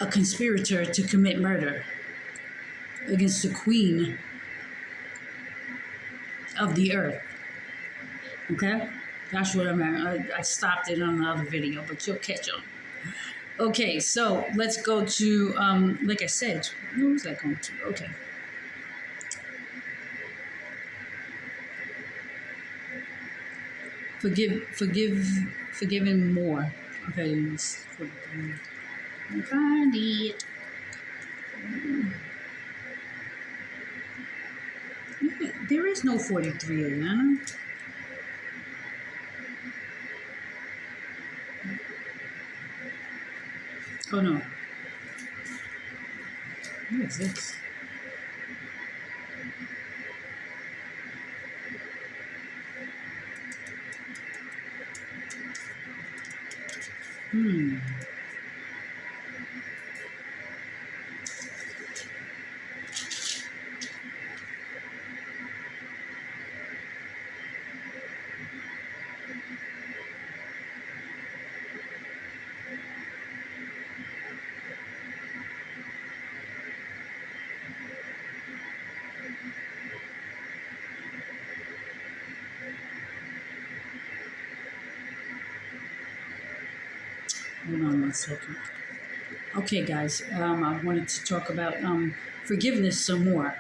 a conspirator to commit murder against the queen of the earth. Okay? That's what I meant. I stopped it on the other video, but you'll catch on. Okay, so let's go to, like I said, where was I going to? Okay. Forgiving more. Okay, let's find it. There is no 43 Atlanta. Oh no. What is this? Hold on 1 second. Okay, guys, I wanted to talk about forgiveness some more.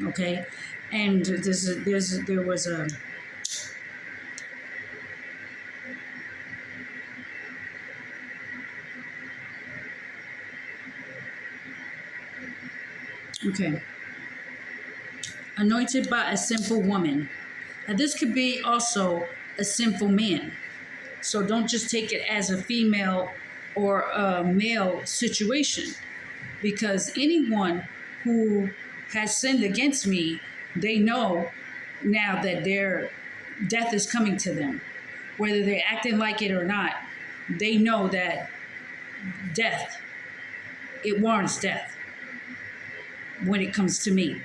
Okay, and there was a okay, anointed by a sinful woman. Now this could be also a sinful man. So don't just take it as a female or a male situation, because anyone who has sinned against me, they know now that their death is coming to them. Whether they're acting like it or not, they know that death, it warrants death when it comes to me.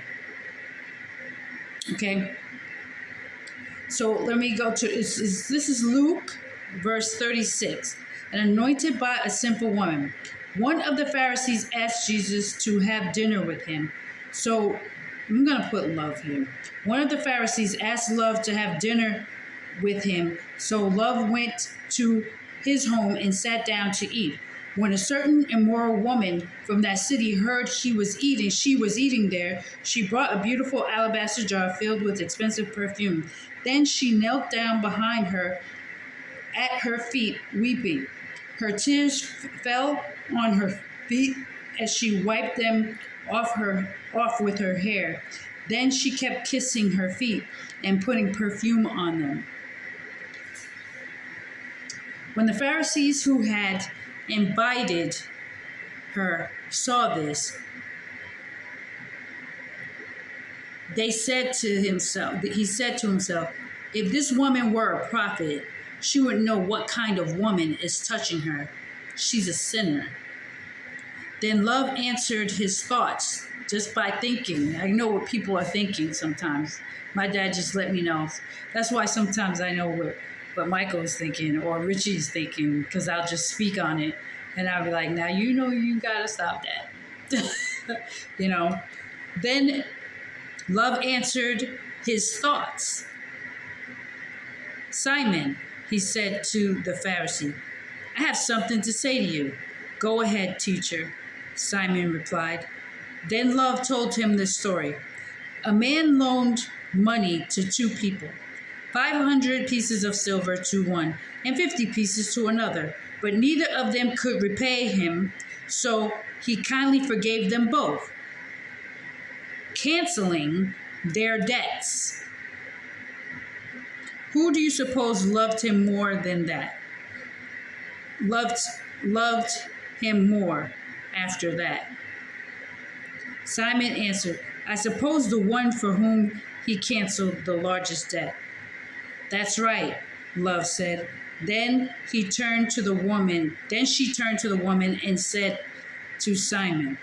Okay? So let me go to, this is Luke, verse 36. And anointed by a sinful woman. One of the Pharisees asked Jesus to have dinner with him. So I'm going to put love here. One of the Pharisees asked Love to have dinner with him. So Love went to his home and sat down to eat. When a certain immoral woman from that city heard she was eating there, she brought a beautiful alabaster jar filled with expensive perfume. Then she knelt down behind her at her feet, weeping. Her tears fell on her feet as she wiped them off with her hair. Then she kept kissing her feet and putting perfume on them. When the Pharisees who had invited her saw this, he said to himself, if this woman were a prophet, she would know what kind of woman is touching her. She's a sinner. Then Love answered his thoughts just by thinking. I know what people are thinking sometimes. My dad just let me know. That's why sometimes I know what Michael's thinking or Richie's thinking, because I'll just speak on it. And I'll be like, now you know you got to stop that. You know. Then Love answered his thoughts. Simon, he said to the Pharisee, I have something to say to you. Go ahead, teacher, Simon replied. Then Love told him this story. A man loaned money to two people, 500 pieces of silver to one and 50 pieces to another, but neither of them could repay him, so he kindly forgave them both, canceling their debts. Who do you suppose loved him more than that? Loved him more after that? Simon answered, I suppose the one for whom he canceled the largest debt. That's right, Love said. Then she turned to the woman and said to Simon,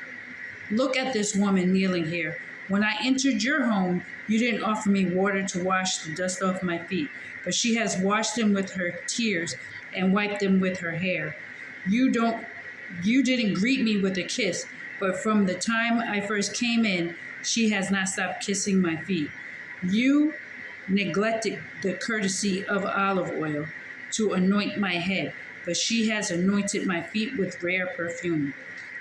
look at this woman kneeling here. When I entered your home, you didn't offer me water to wash the dust off my feet, but she has washed them with her tears and wiped them with her hair. You don't You didn't greet me with a kiss, but from the time I first came in, she has not stopped kissing my feet. You neglected the courtesy of olive oil to anoint my head, but she has anointed my feet with rare perfume.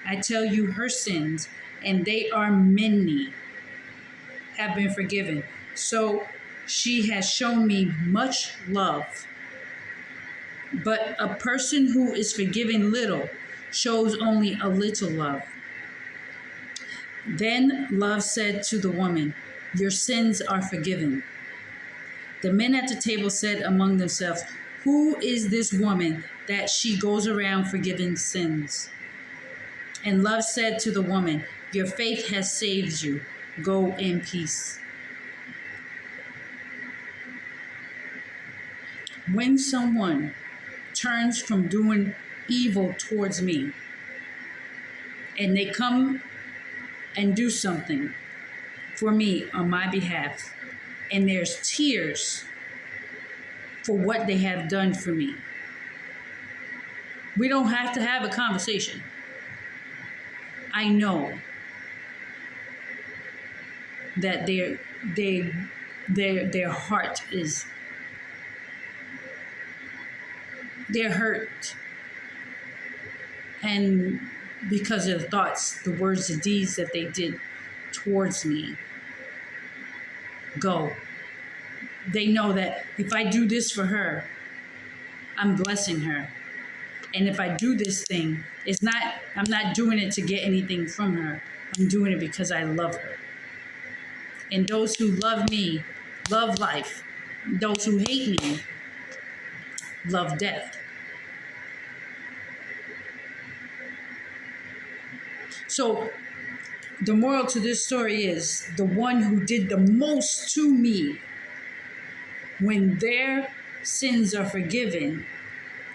I tell you, her sins, and they are many, have been forgiven. So she has shown me much love. But a person who is forgiven little shows only a little love. Then love said to the woman, your sins are forgiven. The men at the table said among themselves, who is this woman that she goes around forgiving sins? And love said to the woman, your faith has saved you. Go in peace. When someone turns from doing evil towards me and they come and do something for me on my behalf, and there's tears for what they have done for me, we don't have to have a conversation. I know that their heart is, they're hurt, and because of the thoughts, the words, the deeds that they did towards me. Go. They know that if I do this for her, I'm blessing her. And if I do this thing, I'm not doing it to get anything from her. I'm doing it because I love her. And those who love me love life. Those who hate me love death. So the moral to this story is the one who did the most to me, when their sins are forgiven,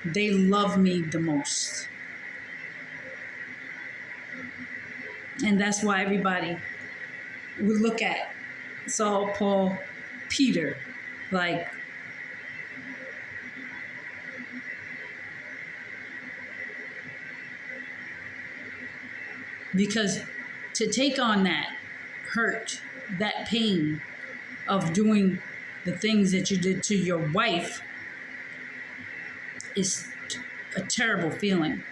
they love me the most. And that's why everybody would look at Saul, Paul, Peter, like, because to take on that hurt, that pain of doing the things that you did to your wife is a terrible feeling.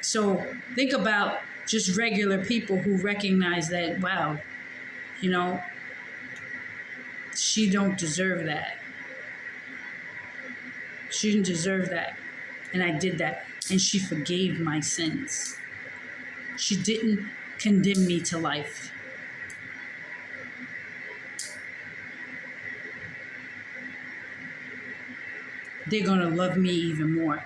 So think about just regular people who recognize that, wow, you know, she don't deserve that. She didn't deserve that. And I did that. And she forgave my sins. She didn't condemn me to life. They're going to love me even more.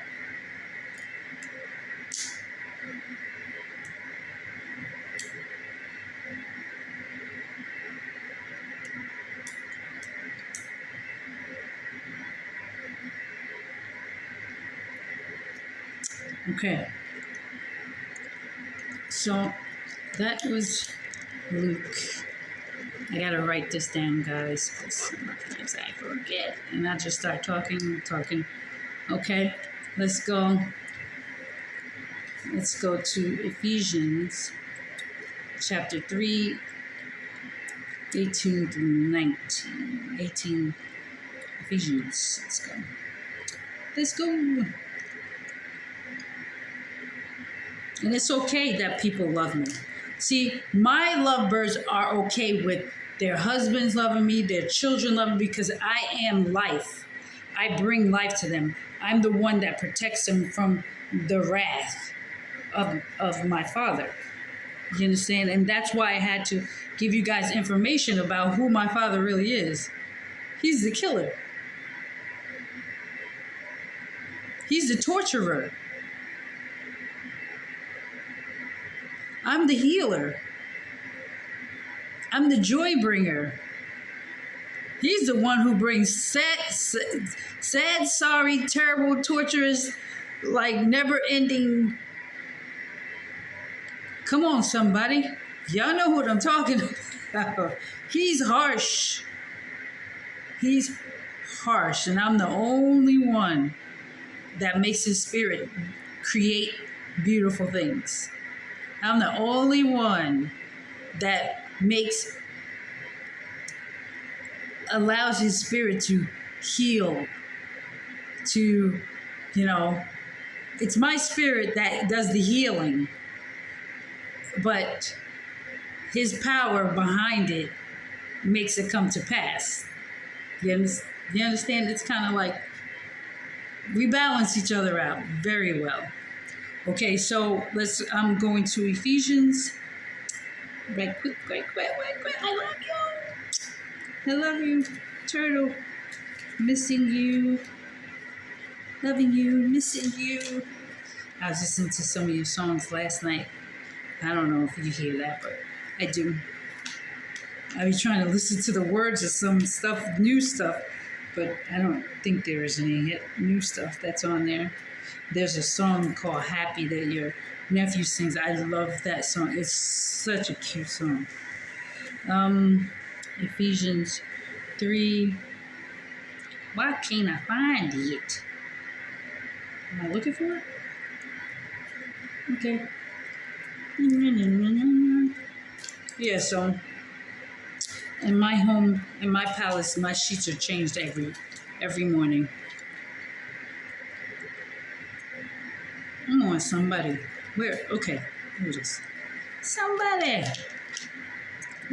Okay. So that was Luke. I gotta write this down, guys, because sometimes I forget and I just start talking. Okay, let's go. Let's go to Ephesians chapter 3, 18 through 19. 18 Ephesians. Let's go. And it's okay that people love me. See, my lovebirds are okay with their husbands loving me, their children loving me, because I am life. I bring life to them. I'm the one that protects them from the wrath of my Father. You understand? And that's why I had to give you guys information about who my Father really is. He's the killer. He's the torturer. I'm the healer. I'm the joy bringer. He's the one who brings sad, sorry, terrible, torturous, like never-ending. Come on, somebody. Y'all know what I'm talking about. He's harsh. And I'm the only one that makes his spirit create beautiful things. I'm the only one that allows his spirit to heal, to, it's my spirit that does the healing, but his power behind it makes it come to pass. You understand? It's kind of like we balance each other out very well. Okay, so I'm going to Ephesians. Right, quick. I love you, Turtle. Missing you. Loving you, missing you. I was listening to some of your songs last night. I don't know if you hear that, but I do. I was trying to listen to the words of some stuff, new stuff, but I don't think there is any new stuff that's on there. There's a song called Happy that your nephew sings. I love that song. It's such a cute song. Ephesians 3. Why can't I find it? Am I looking for it? Okay. Yeah, so in my home, in my palace, my sheets are changed every morning. I want somebody. Where? Okay. Here it is. Somebody.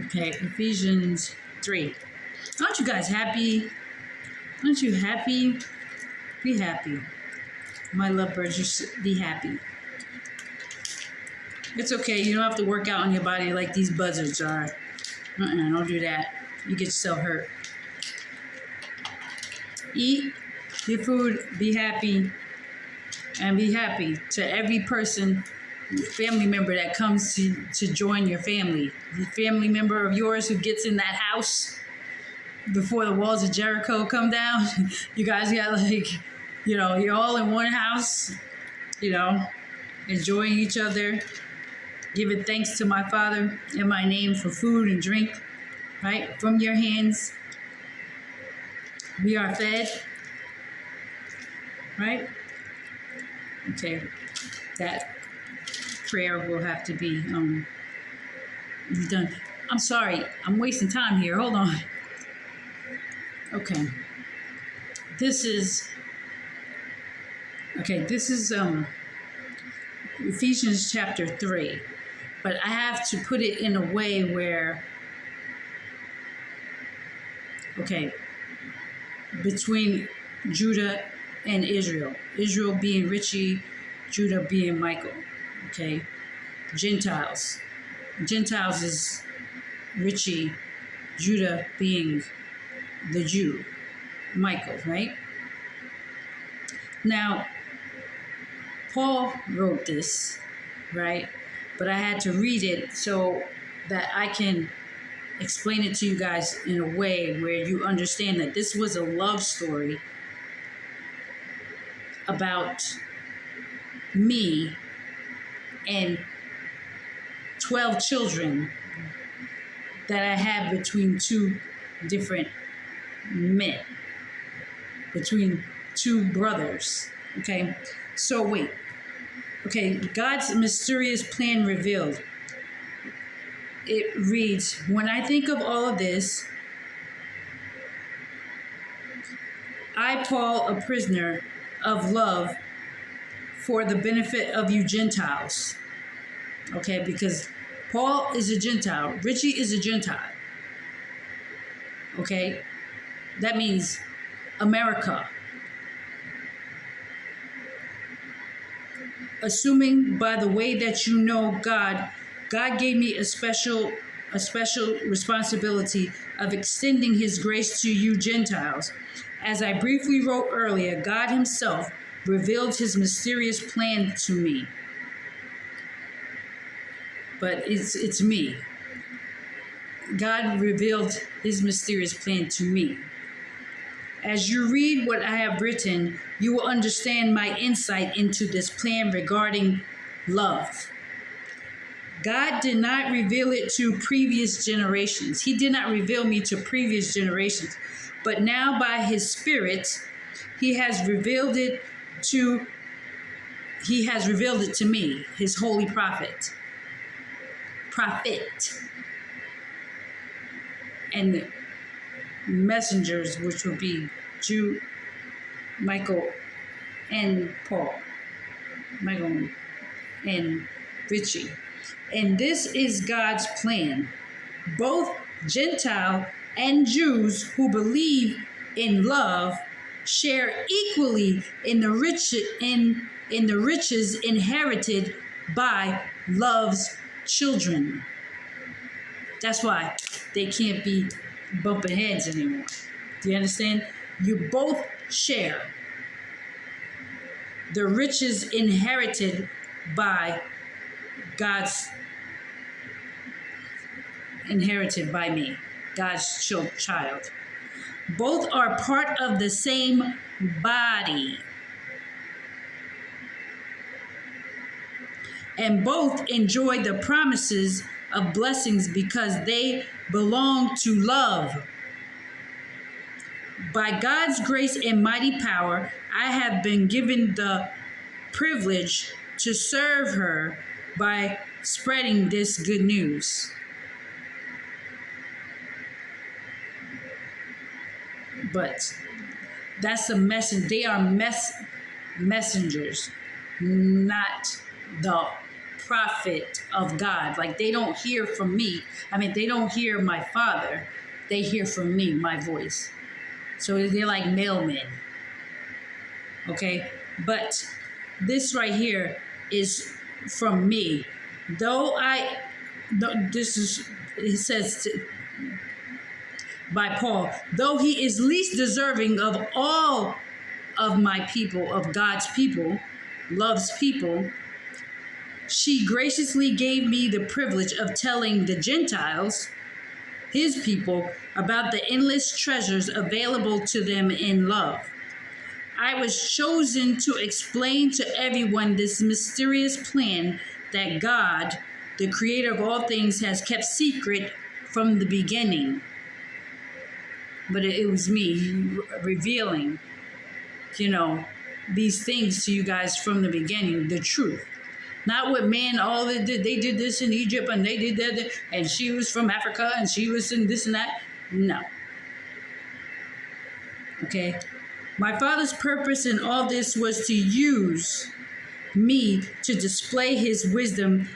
Okay, Ephesians 3. Aren't you guys happy? Aren't you happy? Be happy. My lovebirds, you should be happy. It's okay. You don't have to work out on your body like these buzzards are. Don't do that. You get yourself hurt. Eat your food. Be happy. And be happy to every person, family member that comes to join your family. The family member of yours who gets in that house before the walls of Jericho come down. You guys got you're all in one house, enjoying each other, giving thanks to my Father in my name for food and drink, right? From your hands, we are fed, right? Okay, that prayer will have to be done. I'm sorry, I'm wasting time here. Hold on. Okay, this is Ephesians chapter 3, but I have to put it in a way where, between Judah and Israel being Richie, Judah being Michael, Gentiles is Richie, Judah being the Jew, Michael, right? Now, Paul wrote this, right? But I had to read it so that I can explain it to you guys in a way where you understand that this was a love story about me and 12 children that I had between two different men, between two brothers. So wait. God's mysterious plan revealed. It reads, when I think of all of this, I, Paul, a prisoner of love for the benefit of you Gentiles. Because Paul is a Gentile. Richie is a Gentile. That means America. Assuming by the way that you know God gave me a special responsibility of extending his grace to you Gentiles. As I briefly wrote earlier, God himself revealed his mysterious plan to me. But it's me. God revealed his mysterious plan to me. As you read what I have written, you will understand my insight into this plan regarding love. God did not reveal it to previous generations. He did not reveal me to previous generations. But now by his Spirit, he has revealed it to he has revealed it to me, his holy prophet, and messengers, which would be Jude, Michael, and Paul, Michael and Richie. And this is God's plan. Both Gentile and Jews who believe in love share equally in the riches inherited by love's children. That's why they can't be bumping heads anymore. Do you understand? You both share the riches inherited by me, God's child. Both are part of the same body. And both enjoy the promises of blessings because they belong to love. By God's grace and mighty power, I have been given the privilege to serve her by spreading this good news. But that's a message. They are messengers, not the prophet of God. Like, they don't hear from me. I mean, they don't hear my Father. They hear from me, my voice. So they're like mailmen. Okay? But this right here is from me. It says by Paul, though he is least deserving of all of my people, of God's people, love's people, she graciously gave me the privilege of telling the Gentiles, his people, about the endless treasures available to them in love. I was chosen to explain to everyone this mysterious plan that God, the creator of all things, has kept secret from the beginning. But it was me revealing, these things to you guys from the beginning, the truth. Not what man, all they did this in Egypt and they did that, and she was from Africa and she was in this and that. No. Okay? My Father's purpose in all this was to use me to display his wisdom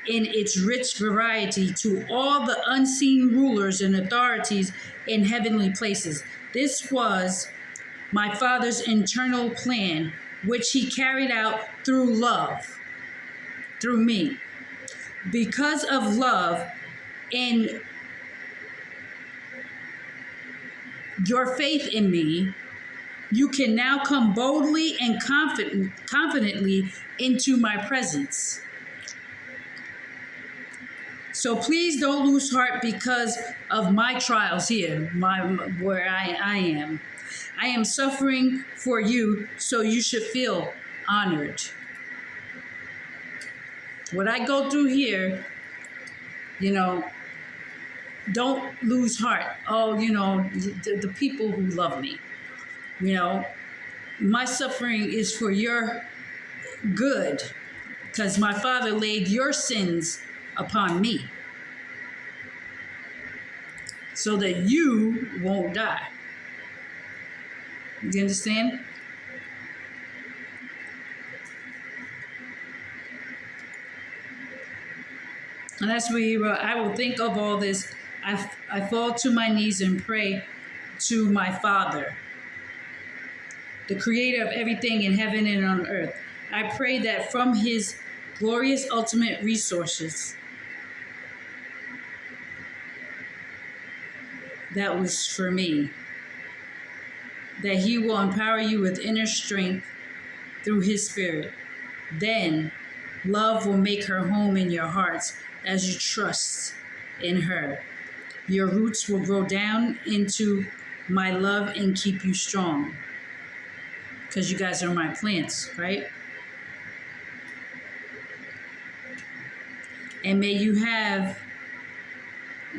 in its rich variety to all the unseen rulers and authorities in heavenly places. This was my Father's internal plan, which he carried out through love, through me. Because of love and your faith in me, you can now come boldly and confidently into my presence. So please don't lose heart because of my trials here, where I am. I am suffering for you, so you should feel honored. What I go through here, don't lose heart. Oh, the people who love me. My suffering is for your good, because my Father laid your sins upon me so that you won't die. You understand? And that's where he wrote, I will think of all this. I fall to my knees and pray to my Father, the creator of everything in heaven and on earth. I pray that from his glorious ultimate resources, that was for me, that he will empower you with inner strength through his Spirit. Then love will make her home in your hearts as you trust in her. Your roots will grow down into my love and keep you strong, because you guys are my plants, right? And may you have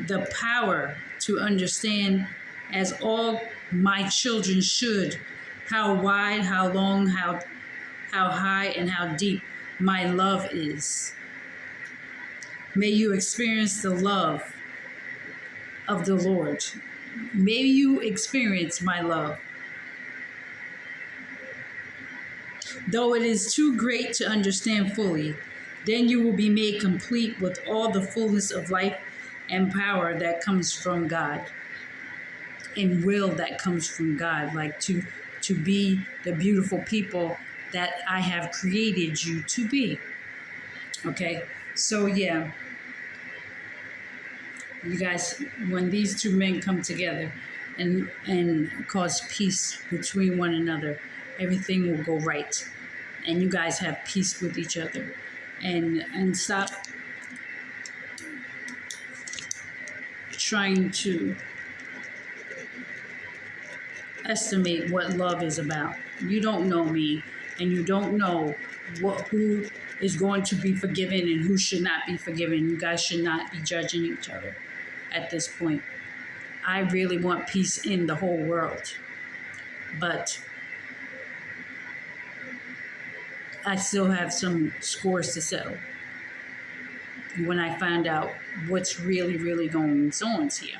the power to understand, as all my children should, how wide, how long, how how high and how deep my love is. May you experience the love of the Lord. May you experience my love. Though it is too great to understand fully, then you will be made complete with all the fullness of life and power that comes from God, and will that comes from God, like to be the beautiful people that I have created you to be. Okay, so yeah, you guys, when these two men come together and cause peace between one another, everything will go right, and you guys have peace with each other, and stop trying to estimate what love is about. You don't know me, and you don't know who is going to be forgiven and who should not be forgiven. You guys should not be judging each other at this point. I really want peace in the whole world, but I still have some scores to settle when I find out what's really, really going on here.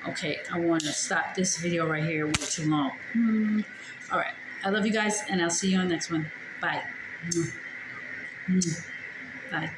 Okay, I want to stop this video right here. It went too long. All right. I love you guys, and I'll see you on the next one. Bye. Bye.